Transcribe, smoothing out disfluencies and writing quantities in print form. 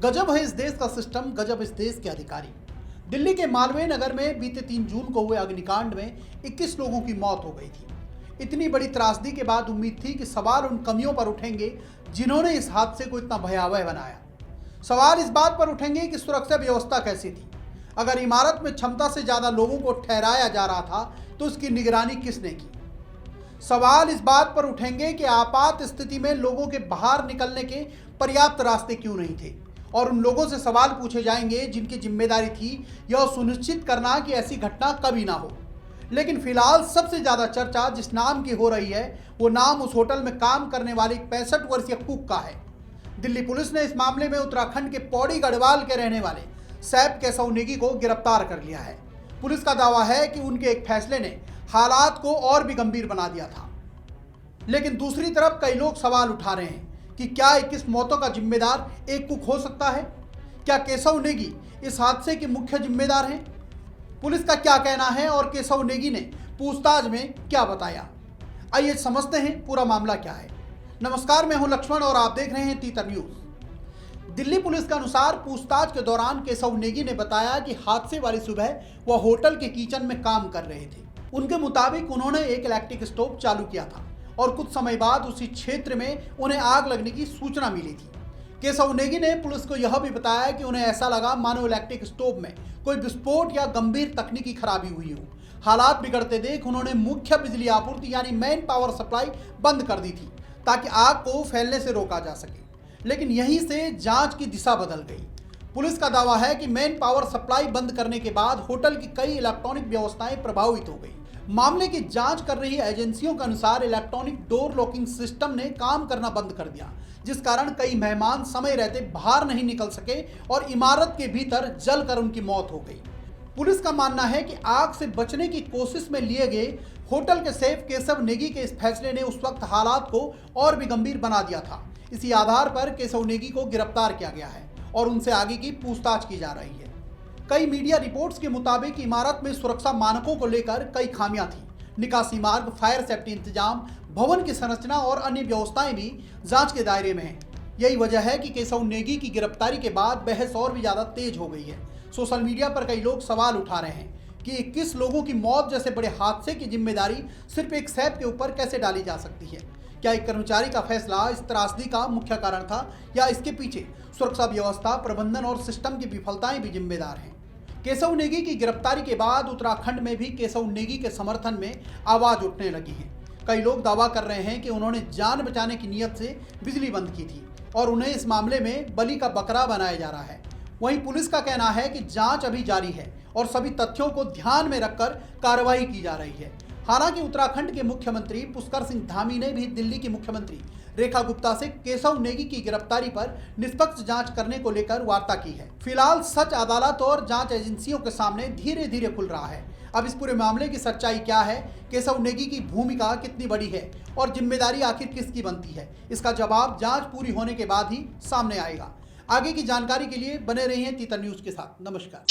गजब है इस देश का सिस्टम, गजब इस देश के अधिकारी। दिल्ली के मालवीय नगर में बीते 3 जून को हुए अग्निकांड में 21 लोगों की मौत हो गई थी। इतनी बड़ी त्रासदी के बाद उम्मीद थी कि सवाल उन कमियों पर उठेंगे जिन्होंने इस हादसे को इतना भयावह बनाया। सवाल इस बात पर उठेंगे कि सुरक्षा व्यवस्था कैसी थी। अगर इमारत में क्षमता से ज़्यादा लोगों को ठहराया जा रहा था तो उसकी निगरानी किसने की। सवाल इस बात पर उठेंगे कि आपात स्थिति में लोगों के बाहर निकलने के पर्याप्त रास्ते क्यों नहीं थे, और उन लोगों से सवाल पूछे जाएंगे जिनकी जिम्मेदारी थी यह सुनिश्चित करना कि ऐसी घटना कभी ना हो। लेकिन फिलहाल सबसे ज़्यादा चर्चा जिस नाम की हो रही है वो नाम उस होटल में काम करने वाले 65 वर्षीय कुक का है। दिल्ली पुलिस ने इस मामले में उत्तराखंड के पौड़ी गढ़वाल के रहने वाले सैफ केशव नेगी को गिरफ्तार कर लिया है। पुलिस का दावा है कि उनके एक फैसले ने हालात को और भी गंभीर बना दिया था। लेकिन दूसरी तरफ कई लोग सवाल उठा रहे हैं कि क्या 21 मौतों का जिम्मेदार एक कुक हो सकता है। क्या केशव नेगी इस हादसे के मुख्य जिम्मेदार हैं? पुलिस का क्या कहना है और केशव नेगी ने पूछताछ में क्या बताया, आइए समझते हैं पूरा मामला क्या है। नमस्कार, मैं हूं लक्ष्मण और आप देख रहे हैं तीतर न्यूज। दिल्ली पुलिस के अनुसार पूछताछ के दौरान केशव नेगी ने बताया कि हादसे वाली सुबह वह होटल के किचन में काम कर रहे थे। उनके मुताबिक उन्होंने एक इलेक्ट्रिक स्टोव चालू किया था और कुछ समय बाद उसी क्षेत्र में उन्हें आग लगने की सूचना मिली थी। केशव नेगी ने पुलिस को यह भी बताया कि उन्हें ऐसा लगा मानो इलेक्ट्रिक स्टोव में कोई विस्फोट या गंभीर तकनीकी खराबी हुई हो। हालात बिगड़ते देख उन्होंने मुख्य बिजली आपूर्ति यानी मेन पावर सप्लाई बंद कर दी थी ताकि आग को फैलने से रोका जा सके। लेकिन यहीं से जांच की दिशा बदल गई। पुलिस का दावा है कि मेन पावर सप्लाई बंद करने के बाद होटल की कई इलेक्ट्रॉनिक व्यवस्थाएं प्रभावित हो गई। मामले की जांच कर रही एजेंसियों के अनुसार इलेक्ट्रॉनिक डोर लॉकिंग सिस्टम ने काम करना बंद कर दिया, जिस कारण कई मेहमान समय रहते बाहर नहीं निकल सके और इमारत के भीतर जलकर उनकी मौत हो गई। पुलिस का मानना है कि आग से बचने की कोशिश में लिए गए होटल के सेफ केशव नेगी के इस फैसले ने उस वक्त हालात को और भी गंभीर बना दिया था। इसी आधार पर केशव नेगी को गिरफ्तार किया गया है और उनसे आगे की पूछताछ की जा रही है। कई मीडिया रिपोर्ट्स के मुताबिक इमारत में सुरक्षा मानकों को लेकर कई खामियां थी। निकासी मार्ग, फायर सेफ्टी इंतजाम, भवन की संरचना और अन्य व्यवस्थाएं भी जांच के दायरे में हैं। यही वजह है कि केशव नेगी की गिरफ्तारी के बाद बहस और भी ज़्यादा तेज हो गई है। सोशल मीडिया पर कई लोग सवाल उठा रहे हैं कि 21 लोगों की मौत जैसे बड़े हादसे की जिम्मेदारी सिर्फ एक सैफ के ऊपर कैसे डाली जा सकती है। क्या एक कर्मचारी का फैसला इस त्रासदी का मुख्य कारण था या इसके पीछे सुरक्षा व्यवस्था, प्रबंधन और सिस्टम की विफलताएं भी जिम्मेदार हैं। केशव नेगी की गिरफ्तारी के बाद उत्तराखंड में भी केशव नेगी के समर्थन में आवाज उठने लगी है। कई लोग दावा कर रहे हैं कि उन्होंने जान बचाने की नीयत से बिजली बंद की थी और उन्हें इस मामले में बलि का बकरा बनाया जा रहा है। वहीं पुलिस का कहना है कि जांच अभी जारी है और सभी तथ्यों को ध्यान में रखकर कार्रवाई की जा रही है। हालांकि उत्तराखंड के मुख्यमंत्री पुष्कर सिंह धामी ने भी दिल्ली की मुख्यमंत्री रेखा गुप्ता से केशव नेगी की गिरफ्तारी पर निष्पक्ष जांच करने को लेकर वार्ता की है। फिलहाल सच अदालत और जांच एजेंसियों के सामने धीरे धीरे खुल रहा है। अब इस पूरे मामले की सच्चाई क्या है, केशव नेगी की भूमिका कितनी बड़ी है और जिम्मेदारी आखिर किसकी बनती है, इसका जवाब जांच पूरी होने के बाद ही सामने आएगा। आगे की जानकारी के लिए बने रहिए तीतर न्यूज के साथ। नमस्कार।